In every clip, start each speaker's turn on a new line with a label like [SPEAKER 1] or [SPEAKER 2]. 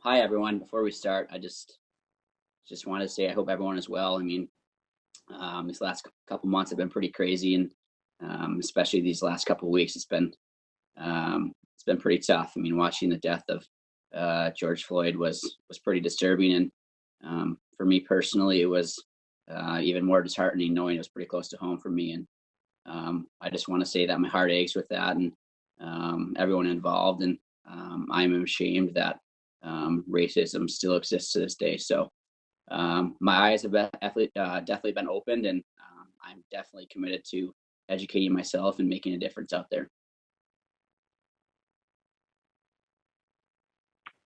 [SPEAKER 1] Hi everyone. Before we start, I just wanted to say I hope everyone is well. I mean, these last couple months have been pretty crazy, and especially these last couple of weeks, it's been pretty tough. I mean, watching the death of George Floyd was pretty disturbing, and for me personally, it was even more disheartening knowing it was pretty close to home for me. And I just want to say that my heart aches with that, and everyone involved, and I'm ashamed that racism still exists to this day. So my eyes have definitely been opened, and I'm definitely committed to educating myself and making a difference out there.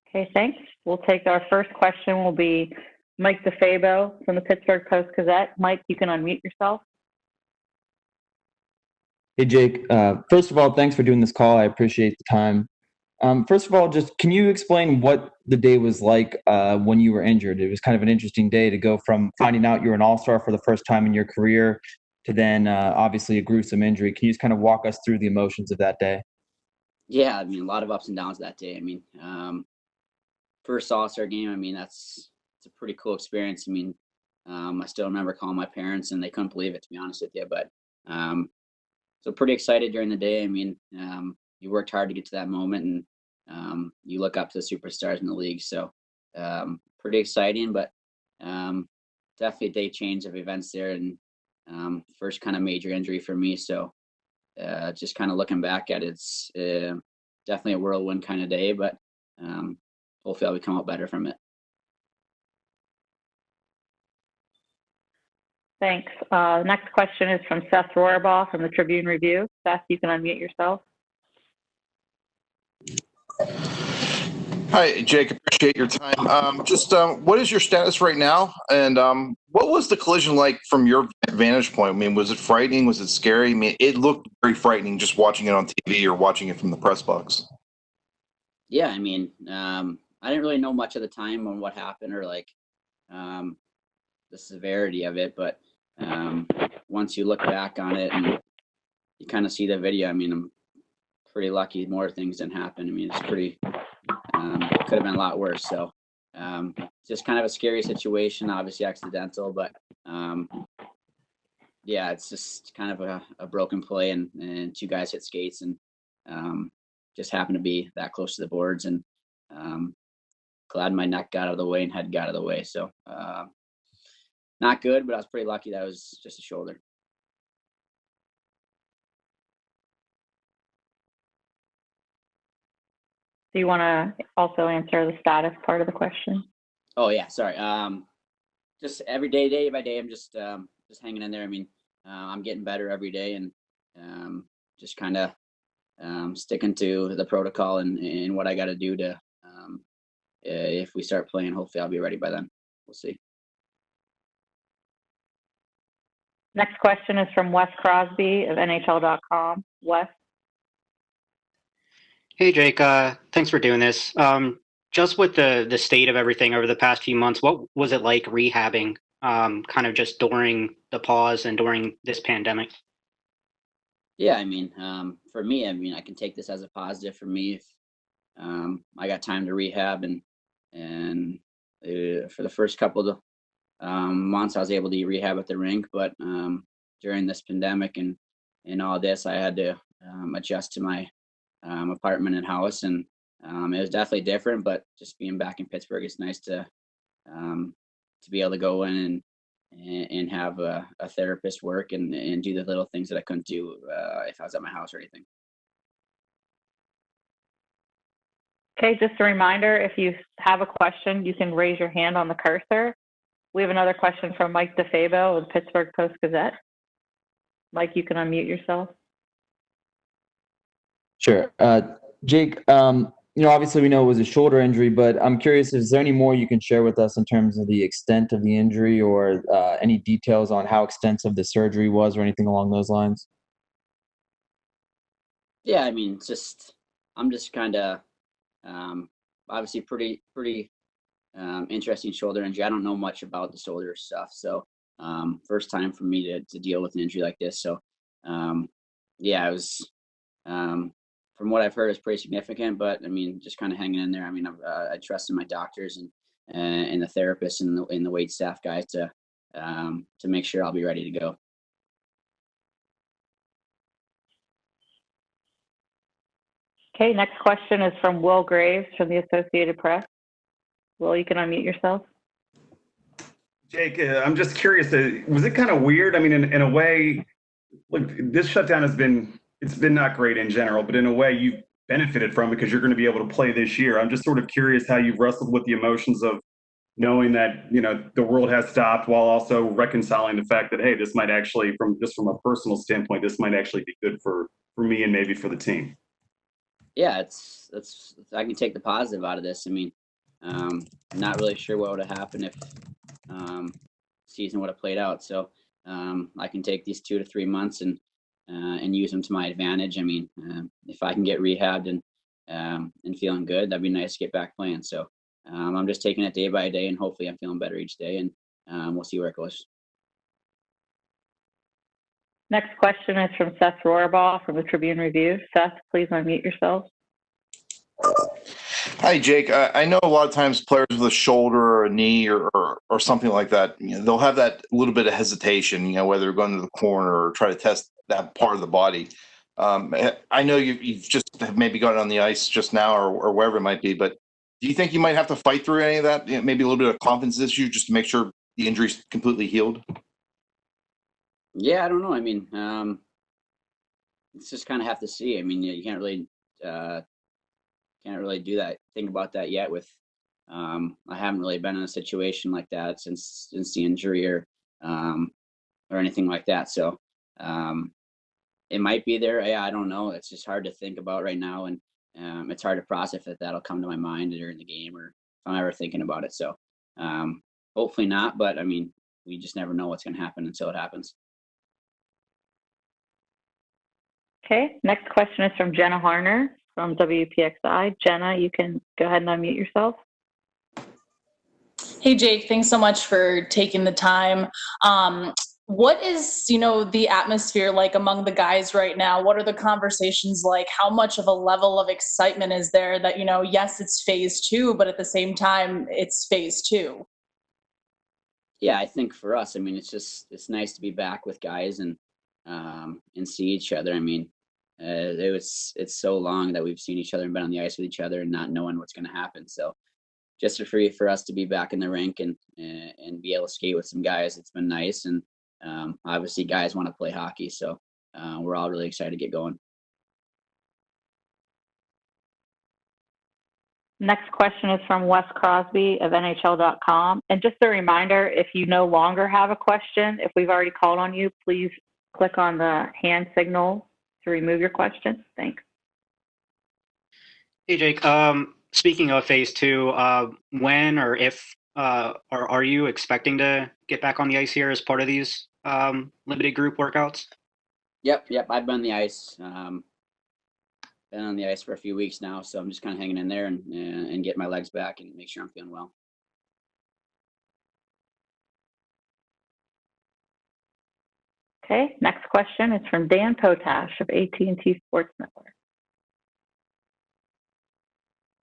[SPEAKER 2] Okay, thanks. We'll take our first question will be Mike DeFabo from the Pittsburgh Post-Gazette. Mike, you can unmute yourself.
[SPEAKER 3] Hey, Jake. First of all, thanks for doing this call. I appreciate the time. First of all, just can you explain what the day was like when you were injured? It was kind of an interesting day to go from finding out you're an all-star for the first time in your career to then obviously a gruesome injury. Can you just kind of walk us through the emotions of that day?
[SPEAKER 1] Yeah, I mean, a lot of ups and downs that day. I mean, first all-star game, I mean, it's a pretty cool experience. I mean, I still remember calling my parents and they couldn't believe it, to be honest with you. But so pretty excited during the day. I mean, you worked hard to get to that moment, and you look up to the superstars in the league. So pretty exciting, but definitely a day change of events there, and first kind of major injury for me. So just kind of looking back at it, it's definitely a whirlwind kind of day, but hopefully I'll come out better from it.
[SPEAKER 2] Thanks. The next question is from Seth Rohrbaugh from the Tribune Review. Seth, you can unmute yourself.
[SPEAKER 4] Hi, Jake. Appreciate your time. What is your status right now? And what was the collision like from your vantage point? I mean, was it frightening? Was it scary? I mean, it looked very frightening just watching it on TV or watching it from the press box.
[SPEAKER 1] Yeah, I mean, I didn't really know much at the time on what happened or like the severity of it, but once you look back on it and you kind of see the video, I mean, I'm pretty lucky more things didn't happen. I mean, it's pretty could have been a lot worse. So just kind of a scary situation, obviously accidental, but yeah, it's just kind of a broken play, and two guys hit skates and just happened to be that close to the boards, and glad my neck got out of the way and head got out of the way. So not good, but I was pretty lucky that it was just a shoulder.
[SPEAKER 2] Do you want to also answer the status part of the question?
[SPEAKER 1] Oh yeah, sorry. Just every day, day by day, I'm just hanging in there. I mean, I'm getting better every day, and just kind of sticking to the protocol and what I got to do to if we start playing, hopefully I'll be ready by then. We'll see.
[SPEAKER 2] Next question is from Wes Crosby of NHL.com. Wes.
[SPEAKER 5] Hey, Jake. Thanks for doing this. Just with the state of everything over the past few months, what was it like rehabbing kind of just during the pause and during this pandemic?
[SPEAKER 1] Yeah, I mean, for me, I mean, I can take this as a positive for me if I got time to rehab, and for the first couple of months, I was able to rehab at the rink, but during this pandemic and all this, I had to adjust to my apartment and house, and it was definitely different. But just being back in Pittsburgh, it's nice to be able to go in and have a therapist work and do the little things that I couldn't do if I was at my house or anything.
[SPEAKER 2] Okay, just a reminder, if you have a question, you can raise your hand on the cursor. We have another question from Mike DeFabo of the Pittsburgh Post-Gazette. Mike, you can unmute yourself.
[SPEAKER 3] Sure. Jake, obviously we know it was a shoulder injury, but I'm curious, is there any more you can share with us in terms of the extent of the injury or any details on how extensive the surgery was or anything along those lines?
[SPEAKER 1] Yeah, I mean, I'm just kind of obviously pretty interesting shoulder injury. I don't know much about the shoulder stuff, so first time for me to deal with an injury like this. So yeah, it was from what I've heard, is pretty significant. But I mean, just kind of hanging in there. I mean, I trust in my doctors and the therapists and the wait staff guys to make sure I'll be ready to go.
[SPEAKER 2] Okay, next question is from Will Graves from the Associated Press. Will, you can unmute yourself.
[SPEAKER 6] Jake, I'm just curious, was it kind of weird? I mean, in a way, look, this shutdown it's been not great in general, but in a way you've benefited from it because you're going to be able to play this year. I'm just sort of curious how you've wrestled with the emotions of knowing that, you know, the world has stopped while also reconciling the fact that, hey, this might actually, from a personal standpoint, this might actually be good for me and maybe for the team.
[SPEAKER 1] Yeah, I can take the positive out of this. I mean, not really sure what would have happened if season would have played out. So I can take these 2 to 3 months and use them to my advantage. I mean, if I can get rehabbed and feeling good, that'd be nice to get back playing. So I'm just taking it day by day, and hopefully I'm feeling better each day, and we'll see where it goes.
[SPEAKER 2] Next question is from Seth Rohrbaugh from the Tribune Review. Seth, please unmute yourself.
[SPEAKER 4] Hi, Jake. I know a lot of times players with a shoulder or a knee or something like that, you know, they'll have that little bit of hesitation, you know, whether they're going to the corner or try to test that part of the body. I know you've just maybe gotten on the ice just now or wherever it might be, but do you think you might have to fight through any of that? You know, maybe a little bit of confidence issue just to make sure the injury's completely healed?
[SPEAKER 1] Yeah, I don't know. I mean, it's just kind of have to see. I mean, you can't really do that. Think about that yet. With I haven't really been in a situation like that since the injury or anything like that. So it might be there. Yeah, I don't know. It's just hard to think about right now, and it's hard to process if that'll come to my mind during the game or if I'm ever thinking about it. So hopefully not. But I mean, we just never know what's going to happen until it happens.
[SPEAKER 2] Okay, next question is from Jenna Harner from WPXI. Jenna, you can go ahead and unmute yourself.
[SPEAKER 7] Hey, Jake, thanks so much for taking the time. What is, the atmosphere like among the guys right now? What are the conversations like? How much of a level of excitement is there that, yes, it's phase 2, but at the same time, it's phase 2?
[SPEAKER 1] Yeah, I think for us, I mean, it's nice to be back with guys and see each other. I mean, it's so long that we've seen each other and been on the ice with each other and not knowing what's going to happen. So just for us to be back in the rink and be able to skate with some guys, it's been nice. And obviously guys want to play hockey. So we're all really excited to get going.
[SPEAKER 2] Next question is from Wes Crosby of NHL.com. And just a reminder, if you no longer have a question, if we've already called on you, please click on the hand signal to remove your question. Thanks.
[SPEAKER 5] Hey, Jake. Speaking of phase 2, when or if are you expecting to get back on the ice here as part of these limited group workouts?
[SPEAKER 1] Yep. I've been on the ice. Been on the ice for a few weeks now, so I'm just kind of hanging in there and get my legs back and make sure I'm feeling well.
[SPEAKER 2] Okay, next question is from Dan Potash of AT&T Sports Network.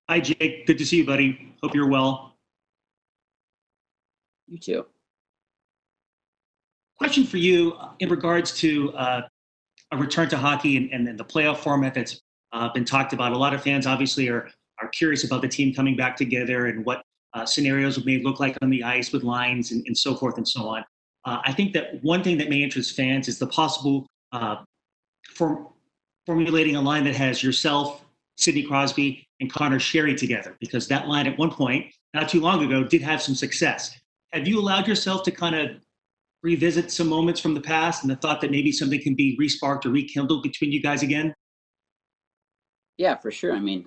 [SPEAKER 8] Hi, Jake. Good to see you, buddy. Hope you're well.
[SPEAKER 1] You too.
[SPEAKER 8] Question for you in regards to a return to hockey and then the playoff format that's been talked about. A lot of fans obviously are curious about the team coming back together and what scenarios may look like on the ice with lines and so forth and so on. I think that one thing that may interest fans is the possible formulating a line that has yourself, Sidney Crosby, and Connor Sherry together, because that line at one point, not too long ago, did have some success. Have you allowed yourself to kind of revisit some moments from the past and the thought that maybe something can be resparked or rekindled between you guys again?
[SPEAKER 1] Yeah, for sure. I mean,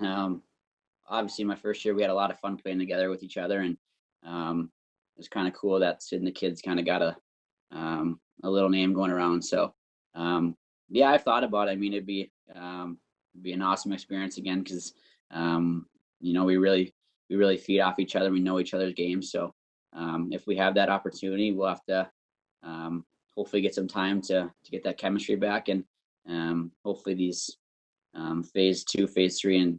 [SPEAKER 1] obviously my first year we had a lot of fun playing together with each other, and it was kind of cool that Sid and the kids kind of got a little name going around. So yeah, I've thought about it. I mean, it'd be an awesome experience again because we really feed off each other. We know each other's games. So if we have that opportunity, we'll have to hopefully get some time to get that chemistry back, and hopefully these phase 2, phase 3, and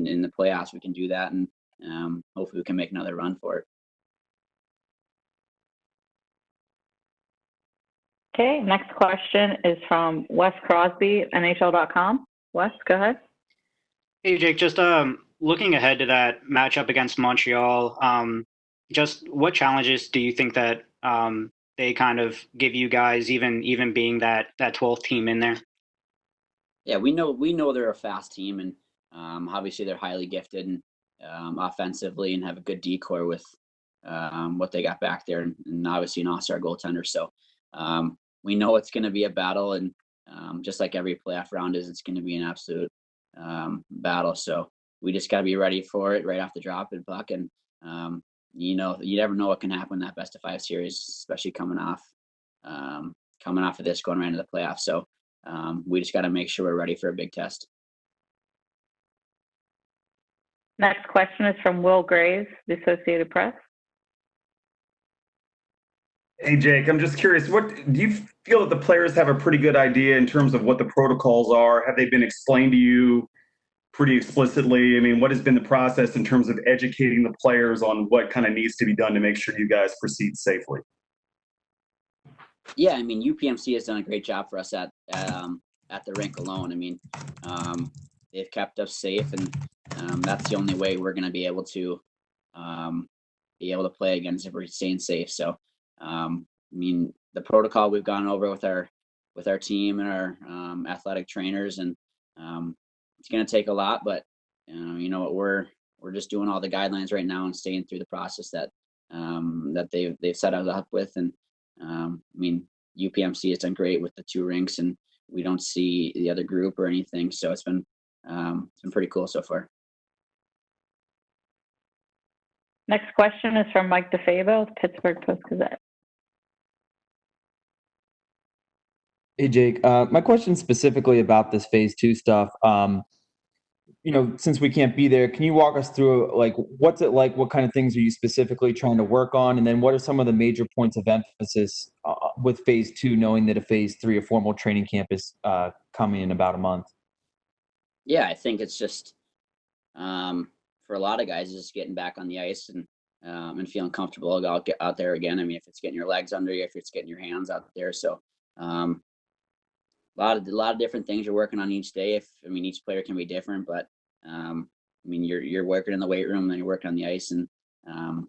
[SPEAKER 1] in the playoffs, we can do that, and hopefully we can make another run for it.
[SPEAKER 2] Okay, next question is from Wes Crosby, NHL.com. Wes, go ahead.
[SPEAKER 5] Hey, Jake, just looking ahead to that matchup against Montreal, just what challenges do you think that they kind of give you guys, even being that 12th team in there?
[SPEAKER 1] Yeah, we know they're a fast team, and obviously they're highly gifted and offensively, and have a good decor with what they got back there, and obviously an all-star goaltender. So we know it's going to be a battle, and just like every playoff round is, it's going to be an absolute battle. So we just got to be ready for it right off the drop and puck, and you never know what can happen in that best of 5 series, especially coming off of this, going right into the playoffs. So we just got to make sure we're ready for a big test.
[SPEAKER 2] Next question is from Will Graves, the Associated Press.
[SPEAKER 6] Hey, Jake, I'm just curious, what do you feel that the players have a pretty good idea in terms of what the protocols are? Have they been explained to you pretty explicitly? I mean, what has been the process in terms of educating the players on what kind of needs to be done to make sure you guys proceed safely?
[SPEAKER 1] Yeah, I mean, UPMC has done a great job for us at the rink alone. I mean, they've kept us safe, and that's the only way we're going to be able to play against if we're staying safe. So, I mean, the protocol we've gone over with our team and our athletic trainers, and it's going to take a lot, but you know what, we're just doing all the guidelines right now and staying through the process that they've set us up with. And I mean, UPMC has done great with the 2 rinks, and we don't see the other group or anything. So it's been pretty cool so far.
[SPEAKER 2] Next question is from Mike DeFabo, Pittsburgh Post-Gazette.
[SPEAKER 3] Hey, Jake. My question specifically about this phase 2 stuff. Since we can't be there, can you walk us through, like, what's it like? What kind of things are you specifically trying to work on? And then what are some of the major points of emphasis with phase 2, knowing that a phase 3, a formal training camp, is coming in about a month?
[SPEAKER 1] Yeah, I think it's just for a lot of guys, it's just getting back on the ice and feeling comfortable out there again. I mean, if it's getting your legs under you, if it's getting your hands out there. So a lot of different things you're working on each day. Each player can be different, but I mean, you're working in the weight room, and then you're working on the ice, and I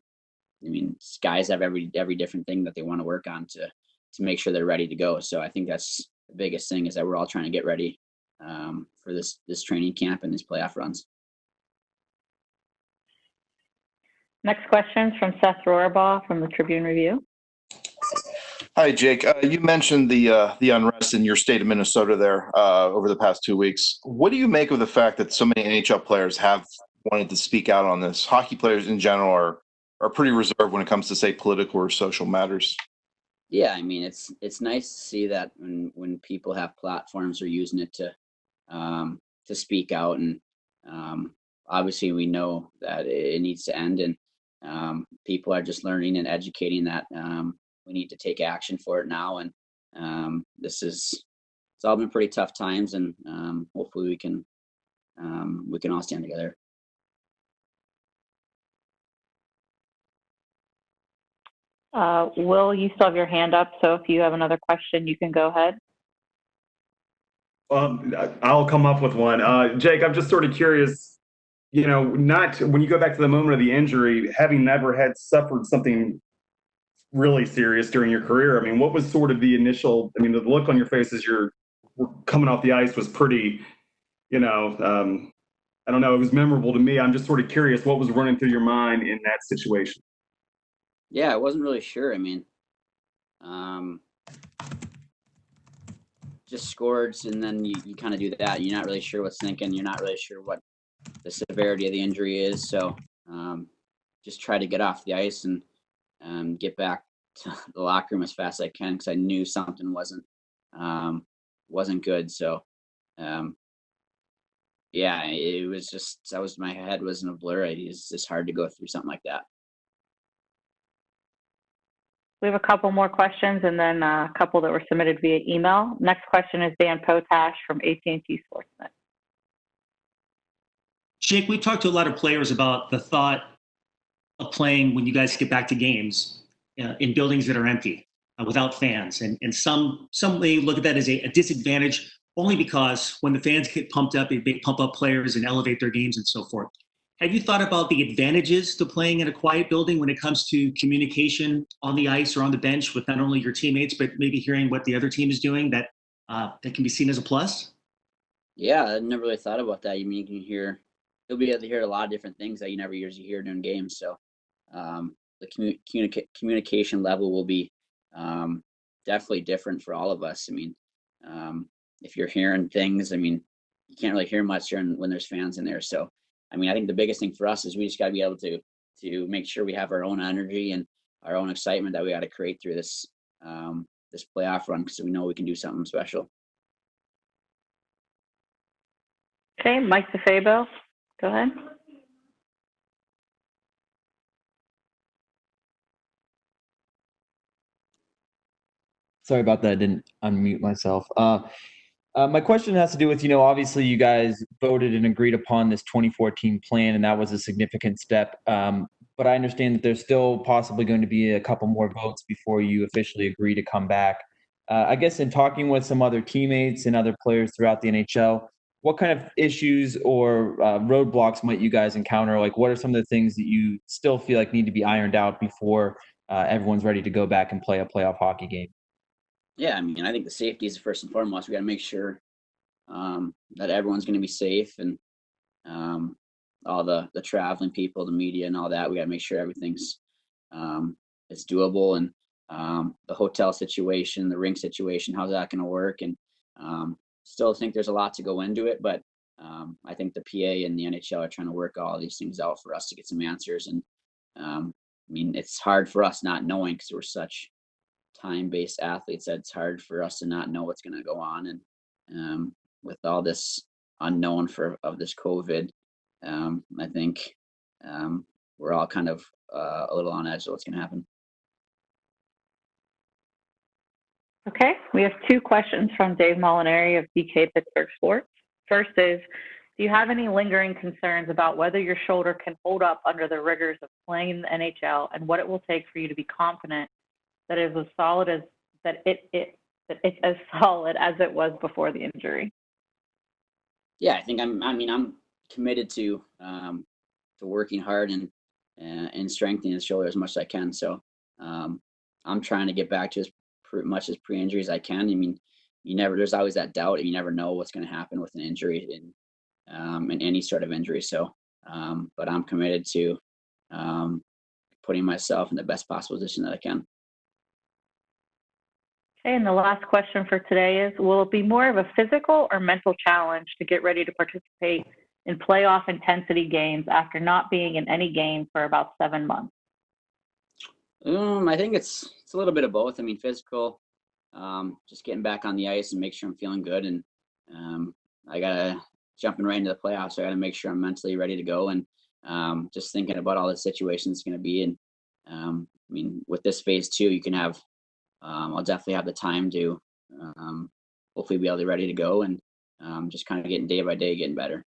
[SPEAKER 1] mean, guys have every different thing that they want to work on to make sure they're ready to go. So I think that's the biggest thing, is that we're all trying to get ready for this training camp and these playoff runs.
[SPEAKER 2] Next question is from Seth Rohrbaugh from the Tribune Review.
[SPEAKER 4] Hi, Jake. You mentioned the unrest in your state of Minnesota there over the past 2 weeks. What do you make of the fact that so many NHL players have wanted to speak out on this? Hockey players in general are pretty reserved when it comes to, say, political or social matters.
[SPEAKER 1] Yeah, I mean, it's nice to see that when people have platforms, are using it to speak out, and obviously we know that it needs to end, and people are just learning and educating that we need to take action for it now. And it's all been pretty tough times, and hopefully we can all stand together.
[SPEAKER 2] Will, you still have your hand up, so if you have another question, you can go ahead.
[SPEAKER 6] I'll come up with one. Jake, I'm just sort of curious, not when you go back to the moment of the injury, having never suffered something really serious during your career. I mean, what was sort of the initial, the look on your face as you're coming off the ice was pretty, I don't know, it was memorable to me. I'm just sort of curious what was running through your mind in that situation.
[SPEAKER 1] Yeah, I wasn't really sure. I mean, just scored, and then you kind of do that. You're not really sure what's thinking. You're not really sure what the severity of the injury is. So just try to get off the ice and get back to the locker room as fast as I can, because I knew something wasn't good. So yeah, it was just, my head was in a blur. It's just hard to go through something like that.
[SPEAKER 2] We have a couple more questions, and then a couple that were submitted via email. Next question is Dan Potash from AT&T Sportsnet.
[SPEAKER 8] Jake, we talked to a lot of players about the thought of playing when you guys get back to games in buildings that are empty without fans, and some may look at that as a disadvantage only because when the fans get pumped up, they pump up players and elevate their games and so forth. Have you thought about the advantages to playing in a quiet building when it comes to communication on the ice or on the bench with not only your teammates, but maybe hearing what the other team is doing that can be seen as a plus?
[SPEAKER 1] Yeah, I never really thought about that. You mean you can hear, you'll be able to hear a lot of different things that you never usually hear during games. So the communication level will be definitely different for all of us. I mean, if you're hearing things, I mean, you can't really hear much when there's fans in there. So, I mean, I think the biggest thing for us is we just got to be able to make sure we have our own energy and our own excitement that we got to create through this this playoff run, because we know we can do something special.
[SPEAKER 2] Okay, Mike DeFabo, go ahead.
[SPEAKER 3] Sorry about that. I didn't unmute myself. My question has to do with, obviously you guys voted and agreed upon this 2014 plan, and that was a significant step. But I understand that there's still possibly going to be a couple more votes before you officially agree to come back. I guess in talking with some other teammates and other players throughout the NHL, what kind of issues or roadblocks might you guys encounter? Like, what are some of the things that you still feel like need to be ironed out before everyone's ready to go back and play a playoff hockey game?
[SPEAKER 1] Yeah, I mean, I think the safety is first and foremost. We got to make sure that everyone's going to be safe, and all the traveling people, the media, and all that. We got to make sure everything's is doable, and the hotel situation, the rink situation, how's that going to work? And still think there's a lot to go into it, but I think the PA and the NHL are trying to work all these things out for us to get some answers. And I mean, it's hard for us not knowing because we're such time-based athletes that it's hard for us to not know what's going to go on. And with all this unknown of this COVID, I think we're all kind of a little on edge of what's going to happen.
[SPEAKER 2] Okay, we have two questions from Dave Molinari of DK Pittsburgh Sports. First is, do you have any lingering concerns about whether your shoulder can hold up under the rigors of playing in the NHL, and what it will take for you to be confident that it is as solid as it's as solid as it was before the injury?
[SPEAKER 1] Yeah, I think I'm committed to working hard and strengthening the shoulder as much as I can. So I'm trying to get back to as much as pre-injury as I can. I mean, there's always that doubt. You never know what's going to happen with an injury in any sort of injury. So, but I'm committed to putting myself in the best possible position that I can.
[SPEAKER 2] Okay, and the last question for today is, will it be more of a physical or mental challenge to get ready to participate in playoff intensity games after not being in any game for about 7 months?
[SPEAKER 1] I think it's a little bit of both. I mean, physical, just getting back on the ice and make sure I'm feeling good. And I gotta jumping right into the playoffs. So I gotta make sure I'm mentally ready to go, and just thinking about all the situations it's gonna be. And I mean, with this phase 2, you can have, I'll definitely have the time to hopefully be able to be ready to go, and just kind of getting day by day, getting better.